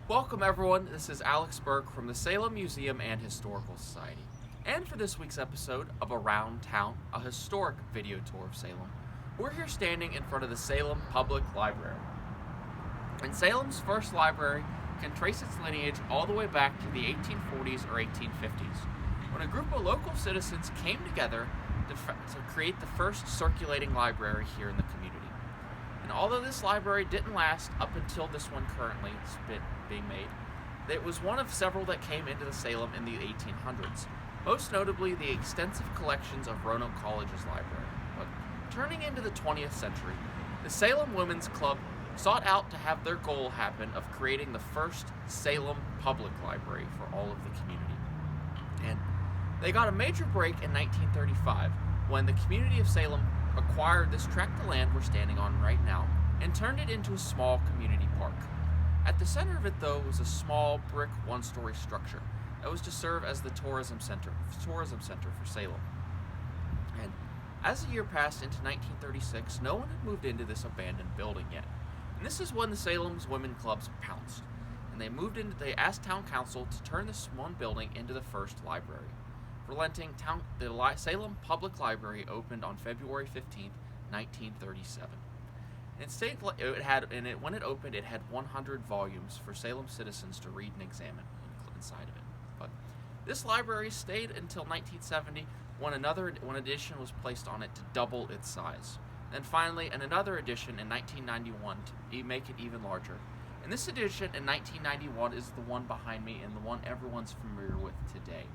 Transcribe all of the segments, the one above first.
Welcome everyone, this is Alex Burke from the Salem Museum and Historical Society. And for this week's episode of Around Town, a historic video tour of Salem, we're here standing in front of the Salem Public Library. And Salem's first library can trace its lineage all the way back to the 1840s or 1850s, when a group of local citizens came together to create the first circulating library here in the community. And although this library didn't last up until this one currently is being made, it was one of several that came into the Salem in the 1800s, most notably the extensive collections of Roanoke College's library. But turning into the 20th century, the Salem Women's Club sought out to have their goal happen of creating the first Salem Public Library for all of the community. And they got a major break in 1935 when the community of Salem acquired this tract of land we're standing on right now and turned it into a small community park. At the center of it, though, was a small brick one-story structure that was to serve as the tourism center for Salem. And as the year passed into 1936, no one had moved into this abandoned building yet. And this is when the Salem's Women Clubs pounced, and they asked town council to turn this one building into the first library. Relenting, the Salem Public Library opened on February 15, 1937. When it opened, it had 100 volumes for Salem citizens to read and examine inside of it. But this library stayed until 1970, when one addition was placed on it to double its size. Then finally, another addition in 1991 to make it even larger. And this addition in 1991 is the one behind me and the one everyone's familiar with today,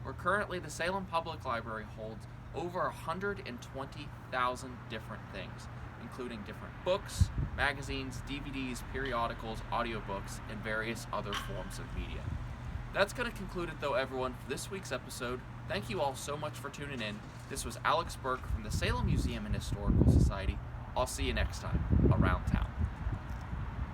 where currently the Salem Public Library holds over 120,000 different things, including different books, magazines, DVDs, periodicals, audiobooks, and various other forms of media. That's going to conclude it, though, everyone, for this week's episode. Thank you all so much for tuning in. This was Alex Burke from the Salem Museum and Historical Society. I'll see you next time, Around Town.